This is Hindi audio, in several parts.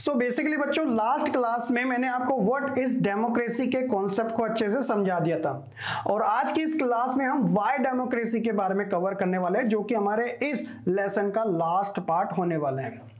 सो बेसिकली बच्चों लास्ट क्लास में मैंने आपको व्हाट इज डेमोक्रेसी के कॉन्सेप्ट को अच्छे से समझा दिया था और आज की इस क्लास में हम व्हाई डेमोक्रेसी के बारे में कवर करने वाले हैं जो कि हमारे इस लेसन का लास्ट पार्ट होने वाला है।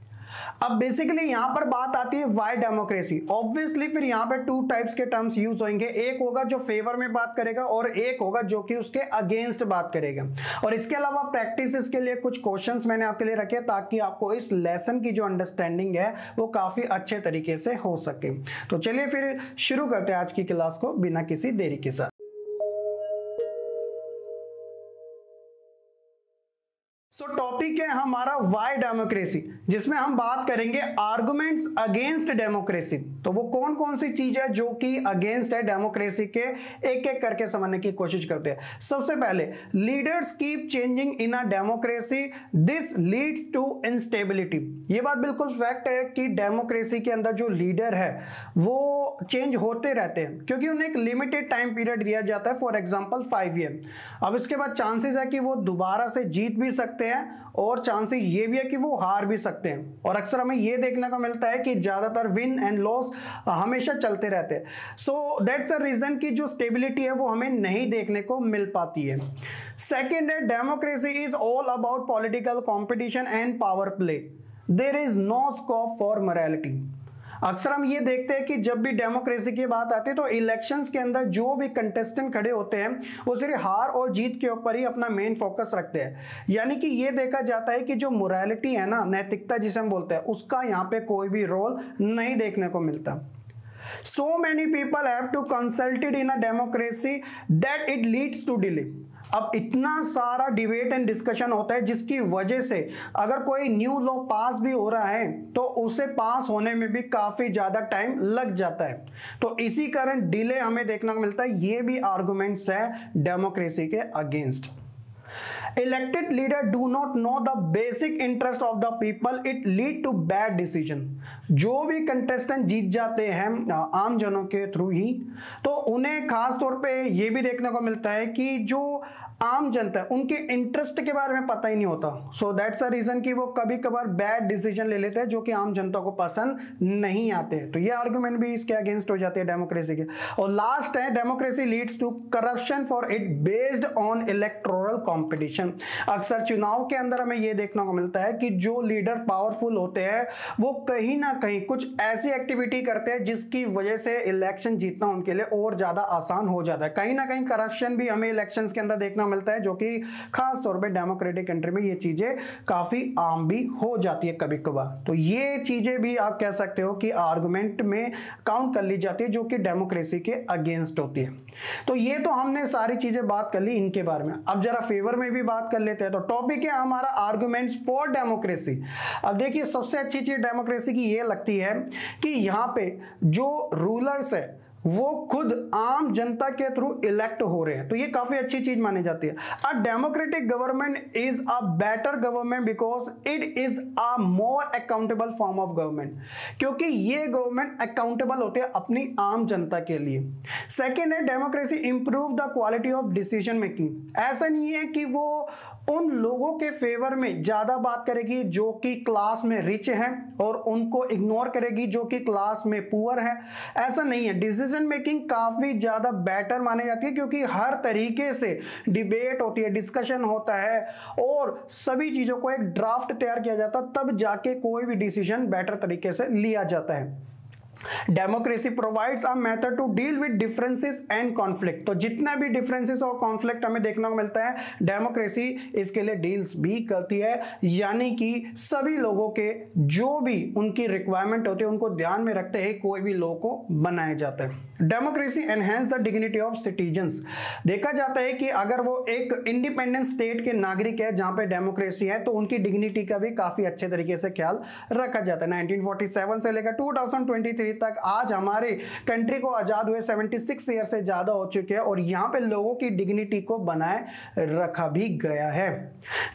अब बेसिकली यहां पर बात आती है व्हाई डेमोक्रेसी। ऑब्वियसली फिर यहां पे टू टाइप्स के टर्म्स यूज होंगे, एक होगा जो फेवर में बात करेगा और एक होगा जो कि उसके अगेंस्ट बात करेगा। और इसके अलावा प्रैक्टिस के लिए कुछ क्वेश्चंस मैंने आपके लिए रखे ताकि आपको इस लेसन की जो अंडरस्टैंडिंग है वो काफी अच्छे तरीके से हो सके। तो चलिए फिर शुरू करते हैं आज की क्लास को बिना किसी देरी के साथ। सो टॉपिक है हमारा व्हाई डेमोक्रेसी, जिसमें हम बात करेंगे आर्गुमेंट्स अगेंस्ट डेमोक्रेसी। तो वो कौन कौन सी चीज है जो कि अगेंस्ट है डेमोक्रेसी के, एक एक करके समझने की कोशिश करते हैं। सबसे पहले leaders keep changing in a democracy, this leads to instability. ये बात बिल्कुल फैक्ट है कि डेमोक्रेसी के अंदर जो लीडर है वो चेंज होते रहते हैं क्योंकि उन्हें एक लिमिटेड टाइम पीरियड दिया जाता है, फॉर एग्जाम्पल 5 ईयर। अब इसके बाद चांसेस है कि वो दोबारा से जीत भी सकते हैं और चांसेस ये भी है कि वो हार भी सकते हैं। और अक्सर हमें ये देखने को मिलता है कि ज्यादातर विन एंड लॉस हमेशा चलते रहते हैं। सो दैट्स अ रीजन कि जो स्टेबिलिटी है वो हमें नहीं देखने को मिल पाती है। सेकेंड है democracy is all about political competition and power play, there is no scope for morality. अक्सर हम ये देखते हैं कि जब भी डेमोक्रेसी की बात आती है तो इलेक्शंस के अंदर जो भी कंटेस्टेंट खड़े होते हैं वो सिर्फ हार और जीत के ऊपर ही अपना मेन फोकस रखते हैं। यानी कि ये देखा जाता है कि जो मोरालिटी है ना, नैतिकता जिसे हम बोलते हैं, उसका यहाँ पे कोई भी रोल नहीं देखने को मिलता। So many people have to consulted in a democracy that it leads to delay। अब इतना सारा डिबेट एंड डिस्कशन होता है जिसकी वजह से अगर कोई न्यू लॉ पास भी हो रहा है तो उसे पास होने में भी काफी ज्यादा टाइम लग जाता है। तो इसी कारण डिले हमें देखने को मिलता है। ये भी आर्गुमेंट्स है डेमोक्रेसी के against. Elected leader do not know the basic interest of the people, it lead to bad decision। जो भी कंटेस्टेंट जीत जाते हैं आम जनों के थ्रू ही, तो उन्हें खास तौर पे ये भी देखने को मिलता है कि जो आम जनता है उनके इंटरेस्ट के बारे में पता ही नहीं होता। सो दैट्स अ रीजन कि वो कभी कभार बैड डिसीजन ले लेते हैं जो कि आम जनता को पसंद नहीं आते। तो ये आर्गुमेंट भी इसके अगेंस्ट हो जाते हैं डेमोक्रेसी के। और लास्ट है democracy leads to corruption for it based on electoral competition. अक्सर चुनाव के अंदर हमें यह देखने को मिलता है कि जो लीडर पावरफुल होते हैं वो कहीं ना कहीं कुछ ऐसी एक्टिविटी करते हैं जिसकी वजह से इलेक्शन जीतना उनके लिए और ज्यादा आसान हो जाता है। कहीं ना कहीं करप्शन भी हमें इलेक्शंस के अंदर देखना मिलता है जो कि खास तौर पे डेमोक्रेटिक कंट्री में ये चीजें काफी आम भी हो जाती है कभी कभार। तो ये चीजें भी आप कह सकते हो कि आर्गुमेंट में काउंट कर ली जाती है जो कि डेमोक्रेसी के अगेंस्ट होती है। तो ये तो हमने सारी चीजें बात कर ली इनके बारे में। अब जरा फेवर में भी बात कर लेते हैं। तो टॉपिक है हमारा आर्गुमेंट्स फॉर डेमोक्रेसी। अब देखिए सबसे अच्छी चीज डेमोक्रेसी की ये लगती है कि यहां पे जो रूलर्स है वो खुद आम जनता के थ्रू इलेक्ट हो रहे हैं। तो ये काफी अच्छी चीज मानी जाती है। A democratic government is a better government because it is a more accountable form of government, क्योंकि ये गवर्नमेंट अकाउंटेबल होते हैं अपनी आम जनता के लिए। सेकेंड है democracy improve the quality of decision making. ऐसा नहीं है कि वो उन लोगों के फेवर में ज्यादा बात करेगी जो कि क्लास में रिच हैं और उनको इग्नोर करेगी जो कि क्लास में पुअर है। ऐसा नहीं है। डिसीजन मेकिंग काफी ज्यादा बेटर मानी जाती है क्योंकि हर तरीके से डिबेट होती है, डिस्कशन होता है और सभी चीजों को एक ड्राफ्ट तैयार किया जाता है, तब जाके कोई भी डिसीजन बेटर तरीके से लिया जाता है। Democracy provides a method to deal with differences and conflict. तो जितना भी डिफरेंसेस और कॉन्फ्लिक्ट हमें देखने को मिलता है डेमोक्रेसी इसके लिए डील्स भी करती है। यानी कि सभी लोगों के जो भी उनकी रिक्वायरमेंट होती है उनको ध्यान में रखते हुए कोई भी लॉ को बनाया जाता है। Democracy enhance the dignity of citizens. देखा जाता है कि अगर वो एक इंडिपेंडेंट स्टेट के नागरिक है जहां पे डेमोक्रेसी है तो उनकी डिग्निटी का भी काफी अच्छे तरीके से ख्याल रखा जाता है। 1947 से लेकर 2023 डिग्री तक आज हमारे कंट्री को आजाद हुए 76 ईयर से ज्यादा हो चुके हैं और यहाँ पे लोगों की डिग्निटी को बनाए रखा भी गया है।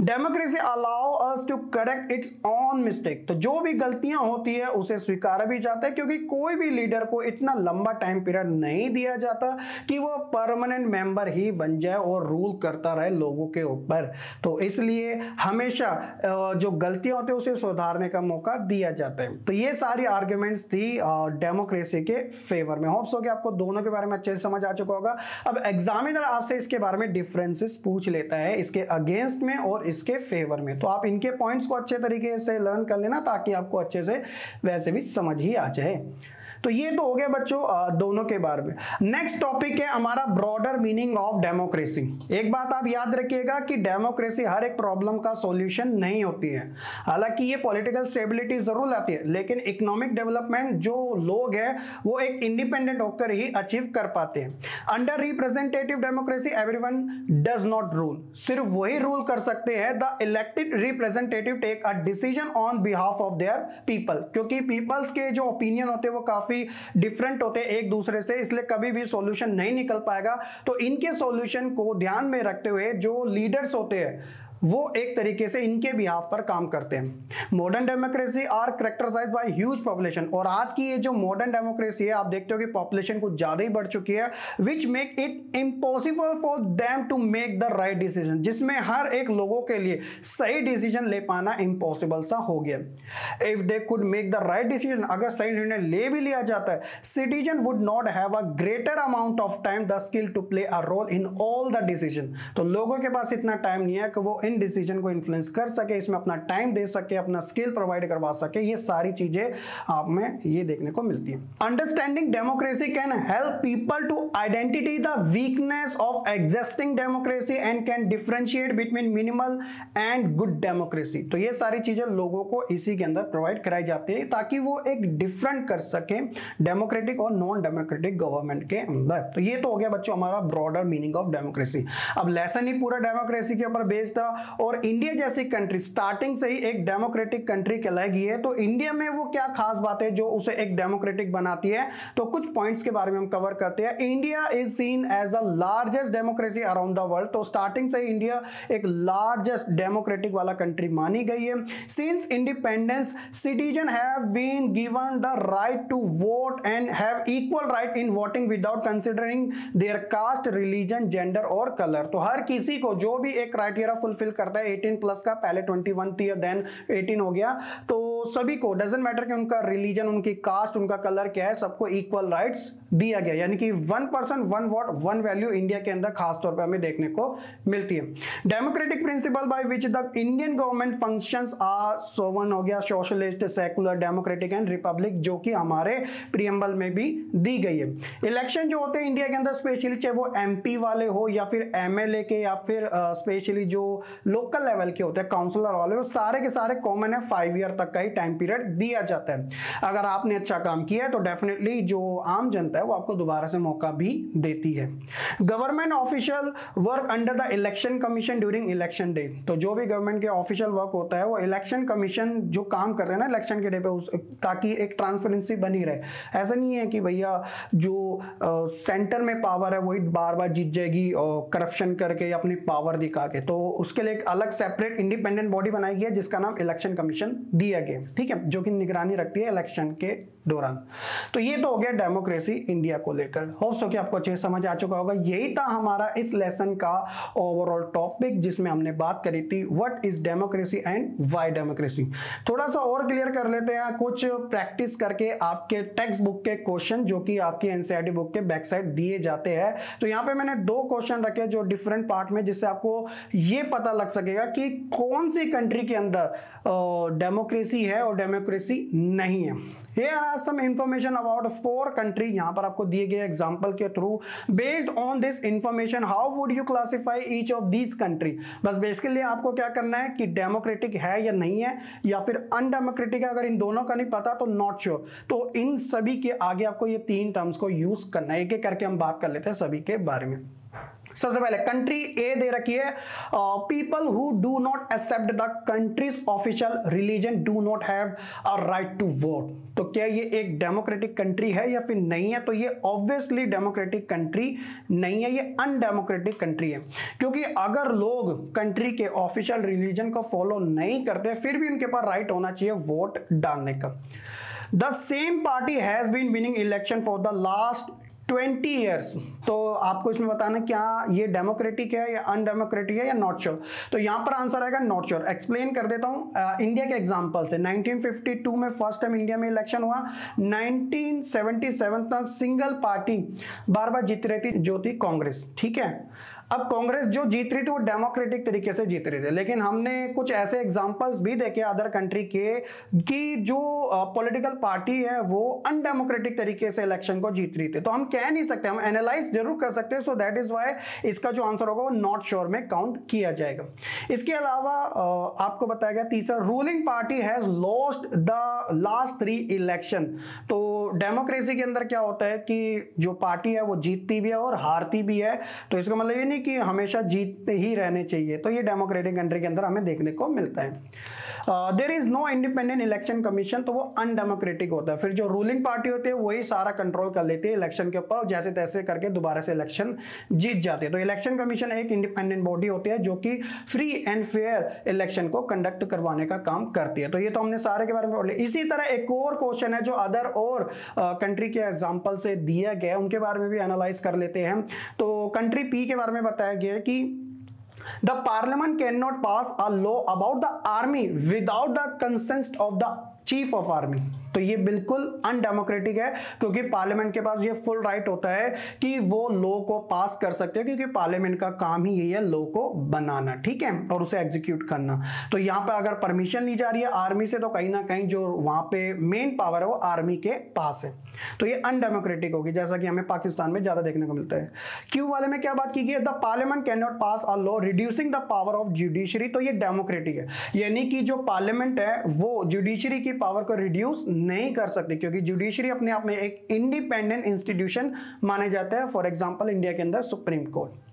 Democracy allow us to correct its own mistake, तो जो भी गलतियां होती है उसे स्वीकारा भी जाता है, क्योंकि कोई भी लीडर को इतना लंबा टाइम पीरियड नहीं दिया जाता कि वो परमानेंट मेंबर ही बन जाए और रूल करता रहे लोगों के ऊपर। तो इसलिए हमेशा जो गलतियां होती है उसे सुधारने का मौका दिया जाता है। तो ये सारी आर्ग्यूमेंट्स थी डेमोक्रेसी के फेवर में। होप्स हो कि आपको दोनों के बारे में अच्छे से समझ आ चुका होगा। अब एग्जामिनर आपसे इसके बारे में डिफरेंसेस पूछ लेता है, इसके अगेंस्ट में और इसके फेवर में, तो आप इनके पॉइंट्स को अच्छे तरीके से लर्न कर लेना ताकि आपको अच्छे से वैसे भी समझ ही आ जाए। तो ये तो हो गया बच्चों दोनों के बारे में। नेक्स्ट टॉपिक है हमारा ब्रॉडर मीनिंग ऑफ डेमोक्रेसी। एक बात आप याद रखिएगा कि डेमोक्रेसी हर एक प्रॉब्लम का सॉल्यूशन नहीं होती है। हालांकि ये पॉलिटिकल स्टेबिलिटी जरूर लाती है, लेकिन इकोनॉमिक डेवलपमेंट जो लोग हैं वो एक इंडिपेंडेंट होकर ही अचीव कर पाते हैं। Under representative democracy everyone does not rule, सिर्फ वही रूल कर सकते हैं। The elected representative take a decision on behalf of their people, क्योंकि पीपल्स के जो ओपिनियन होते हैं वो काफी डिफरेंट होते हैं एक दूसरे से, इसलिए कभी भी सॉल्यूशन नहीं निकल पाएगा। तो इनके सॉल्यूशन को ध्यान में रखते हुए जो लीडर्स होते हैं वो एक तरीके से इनके बिहाफ पर काम करते हैं। Modern democracy are characterized by huge population, और आज की ये जो मॉडर्न डेमोक्रेसी है आप देखते हो कि पॉपुलेशन कुछ ज्यादा ही बढ़ चुकी है, which make it impossible for them to make the right decision, जिसमें हर एक लोगों के लिए सही डिसीजन ले पाना इम्पॉसिबल सा हो गया। If they could make the right decision, अगर सही निर्णय ले भी लिया जाता है, citizen would not have a greater amount of time the skill to play a role in all the decision. तो लोगों के पास इतना टाइम नहीं है कि वो इन डिसीजन को इन्फ्लुएंस कर सके, इसमें अपना टाइम दे सके, अपना स्किल प्रोवाइड करवा सके। ये सारी चीजें आप में ये देखने को मिलती है। Understanding democracy can help people to identity the weakness of existing democracy and can differentiate between minimal and good democracy. तो ये सारी चीजें लोगों को इसी के अंदर प्रोवाइड कराई जाती है ताकि वो एक डिफरेंट कर सके डेमोक्रेटिक और नॉन डेमोक्रेटिक गवर्नमेंट के अंदर। तो ये तो हो गया बच्चों हमारा ब्रॉडर मीनिंग ऑफ डेमोक्रेसी। अब लेसन ही पूरा डेमोक्रेसी के ऊपर बेस्ड था, और इंडिया जैसी कंट्री स्टार्टिंग से ही एक डेमोक्रेटिक कंट्री कहलाएगी है। तो इंडिया में वो क्या खास बात है जो उसे एक डेमोक्रेटिक बनाती है, तो कुछ पॉइंट्स के बारे में हम कवर करते हैं। India is seen as the largest democracy around the world, तो स्टार्टिंग से इंडिया एक लार्जेस्ट डेमोक्रेटिक वाला कंट्री मानी गई है। Since independence citizen have been given the right to vote and have equal right in voting without considering their caste, religion, gender और कलर। तो हर किसी को जो भी एक क्राइटेरिया फुलफिल करता है 18 प्लस का, पहले 21 थी देन 18 हो गया, तो सभी को डजंट मैटर कि उनका रिलीजन, उनकी कास्ट, उनका कलर क्या है, सबको इक्वल राइट्स दिया गया। यानी कि 1 पर्सन 1 वोट 1 वैल्यू इंडिया के अंदर खास तौर पे हमें देखने को मिलती है। Democratic principle by which the Indian government functions are sworn हो गया, socialist, secular, democratic and republic, जो कि हमारे प्रीएम्बल में भी दी गई है। इलेक्शन जो होते हैं इंडिया के अंदर स्पेशली, चाहे वो एमपी वाले हो या फिर एमएलए के या फिर स्पेशली जो लोकल लेवल के होते हैं काउंसलर वाले, वो सारे के सारे कॉमन है, 5 ईयर तक का ही टाइम पीरियड दिया जाता है। अगर आपने अच्छा काम किया है तो डेफिनेटली जो आम जनता है वो आपको दोबारा से मौका भी देती है। Government official work under the election commission during election day, तो जो भी गवर्नमेंट के ऑफिशियल वर्क होता है वो इलेक्शन कमीशन जो काम कर रहे हैं ना इलेक्शन के डे पे, ताकि एक ट्रांसपेरेंसी बनी रहे। ऐसा नहीं है कि भैया जो सेंटर में पावर है वही बार बार जीत जाएगी और करप्शन करके अपनी पावर दिखा के, तो उसके लिए एक अलग सेपरेट इंडिपेंडेंट बॉडी बनाई गई है जिसका नाम इलेक्शन कमीशन दिया गया, ठीक है, जो कि निगरानी रखती है इलेक्शन के दौरान। तो ये तो हो गया डेमोक्रेसी इंडिया को लेकर। होप्स हो कि आपको अच्छे से समझ आ चुका होगा। यही था हमारा इस लेसन का ओवरऑल टॉपिक जिसमें हमने बात करी थी what is democracy and why democracy. थोड़ा सा और क्लियर कर लेते हैं कुछ प्रैक्टिस करके आपके टेक्स्ट बुक के क्वेश्चन जो कि आपकी एनसीईआरटी बुक के बैक साइड दिए जाते हैं। तो यहाँ पे मैंने 2 क्वेश्चन रखे जो डिफरेंट पार्ट में, जिससे आपको ये पता लग सकेगा कि कौन सी कंट्री के अंदर डेमोक्रेसी है और डेमोक्रेसी नहीं है। Here are some information about 4 country, यहाँ पर आपको दिए गए एग्जाम्पल के through. Based on this information how would you classify each of these country. बस बेसिकली आपको क्या करना है कि डेमोक्रेटिक है या नहीं है या फिर अनडेमोक्रेटिक है। अगर इन दोनों का नहीं पता तो नॉट श्योर, तो इन सभी के आगे आपको ये 3 टर्म्स को यूज करना है। एक एक करके हम बात कर लेते हैं सभी के बारे में। सबसे पहले कंट्री ए दे रखी है, people who do not accept the country's official religion do not have a right to vote. तो क्या ये एक डेमोक्रेटिक कंट्री है या फिर नहीं है? तो ये ऑब्वियसली डेमोक्रेटिक कंट्री नहीं है, ये अनडेमोक्रेटिक कंट्री है, क्योंकि अगर लोग कंट्री के ऑफिशियल रिलीजन को फॉलो नहीं करते फिर भी उनके पास राइट होना चाहिए वोट डालने का। The same party has been winning election for the last 20 years. तो आपको इसमें बताना क्या ये डेमोक्रेटिक है या अनडेमोक्रेटिक है या नॉट श्योर। तो यहां पर आंसर आएगा नॉट श्योर। एक्सप्लेन कर देता हूं इंडिया के एग्जांपल से। 1952 में फर्स्ट टाइम इंडिया में इलेक्शन हुआ, 1977 तक सिंगल पार्टी बार बार जीत रही थी जो थी कांग्रेस, ठीक है। अब कांग्रेस जो जीत रही थी वो डेमोक्रेटिक तरीके से जीत रही थी, लेकिन हमने कुछ ऐसे एग्जांपल्स भी देखे अदर कंट्री के कि जो पॉलिटिकल पार्टी है वो अनडेमोक्रेटिक तरीके से इलेक्शन को जीत रही थी। तो हम कह नहीं सकते, हम एनालाइज जरूर कर सकते हैं। सो दैट इज व्हाई इसका जो आंसर होगा वो नॉट श्योर में काउंट किया जाएगा। इसके अलावा आपको बताया गया तीसरा, ruling party has lost the last 3 election. तो डेमोक्रेसी के अंदर क्या होता है कि जो पार्टी है वो जीतती भी है और हारती भी है। तो इसका मतलब ये नहीं कि हमेशा जीतते ही रहने चाहिए। तो ये डेमोक्रेटिक कंट्री के अंदर हमें देखने को मिलता है। There is no independent election commission, तो वो अनडेमोक्रेटिक होता है। फिर जो रूलिंग पार्टी होती है वही सारा कंट्रोल कर लेती है इलेक्शन के ऊपर और जैसे तैसे करके दोबारा से इलेक्शन जीत जाती है। तो इलेक्शन कमीशन एक इंडिपेंडेंट बॉडी होती है जो कि फ्री एंड फेयर इलेक्शन को कंडक्ट करवाने का काम करती है। तो ये तो हमने सारे के बारे में बोले। इसी तरह एक और क्वेश्चन है जो अदर और कंट्री के एग्जाम्पल से दिया गया है, उनके बारे में भी एनालाइज कर लेते हैं। तो कंट्री पी के बारे में बताया गया है कि the parliament cannot pass a law about the army without the consent of the chief of army. तो ये बिल्कुल अनडेमोक्रेटिक है, क्योंकि पार्लियामेंट के पास ये फुल राइट होता है कि वो लॉ को पास कर सकते हैं, क्योंकि पार्लियामेंट का काम ही यही है लॉ को बनाना, ठीक है, और उसे एग्जीक्यूट करना। तो यहाँ पे अगर परमिशन ली जा रही है आर्मी से, तो कहीं ना कहीं जो वहां पे मेन पावर है वो आर्मी के पास है। तो ये अनडेमोक्रेटिक होगी, जैसा कि हमें पाकिस्तान में ज्यादा देखने को मिलता है। क्यू वाले में क्या बात की गई है, the parliament can not pass a law reducing the power of judiciary. तो ये डेमोक्रेटिक है, यानी कि जो पार्लियामेंट है वो जुडिशरी की पावर को रिड्यूस नहीं कर सकती, क्योंकि जुडिशरी अपने आप में एक इंडिपेंडेंट इंस्टीट्यूशन माने जाते हैं। फॉर एग्जांपल इंडिया के अंदर सुप्रीम कोर्ट।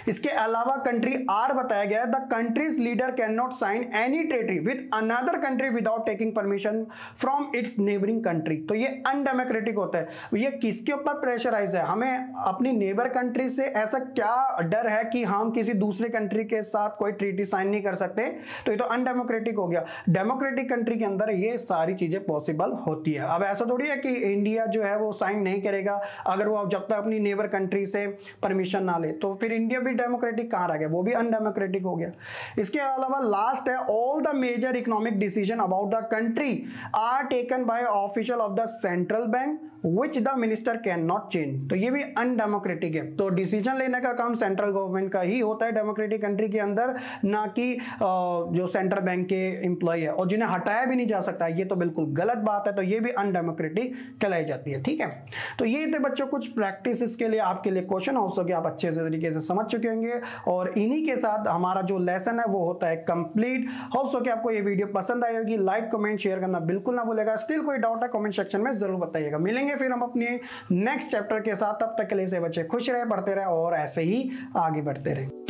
इसके अलावा कंट्री आर बताया गया है, the country's leader can not sign any treaty with another country without taking permission from its neighbouring country. तो ये अनडेमोक्रेटिक होता है। ये किसके ऊपर प्रेशराइज है, हमें अपनी नेबर कंट्री से ऐसा क्या डर है कि हम किसी दूसरे कंट्री के साथ कोई ट्रीटी साइन नहीं कर सकते? तो ये तो अनडेमोक्रेटिक हो गया। डेमोक्रेटिक कंट्री के अंदर ये सारी चीजें पॉसिबल होती है। अब ऐसा थोड़ी है कि इंडिया जो है वो साइन नहीं करेगा अगर वो जब तक अपनी नेबर कंट्री से परमिशन ना ले। तो फिर इंडिया भी डेमोक्रेटिक कहां रह गया, वो भी अनडेमोक्रेटिक हो गया। इसके अलावा लास्ट है, all the major economic decision about the country are taken by official of the central bank which the minister cannot change। तो ये भी अनडेमोक्रेटिक है। तो डिसीजन लेने का काम सेंट्रल गवर्नमेंट का ही होता है डेमोक्रेटिक कंट्री के अंदर, ना कि जो सेंट्रल बैंक के एम्प्लॉय है, और जिन्हें हटाया भी नहीं जा सकता। ये तो बिल्कुल गलत बात है। तो ये भी अनडेमोक्रेटिक कहलाई जाती है, ठीक है। तो ये थे बच्चों कुछ प्रैक्टिस के लिए आपके लिए क्वेश्चन हाउस के आप अच्छे से तरीके से समझ चुके होंगे, और इन्हीं के साथ हमारा जो लेसन है वो होता है कंप्लीट। होप्स हो कि आपको ये वीडियो पसंद आई होगी। लाइक कमेंट शेयर करना बिल्कुल ना भूलेगा। स्टिल कोई डाउट है कमेंट सेक्शन में जरूर बताइएगा। मिलेंगे फिर हम अपने नेक्स्ट चैप्टर के साथ। तब तक के लिए से बच्चे खुश रहे, पढ़ते रहे और ऐसे ही आगे बढ़ते रहे।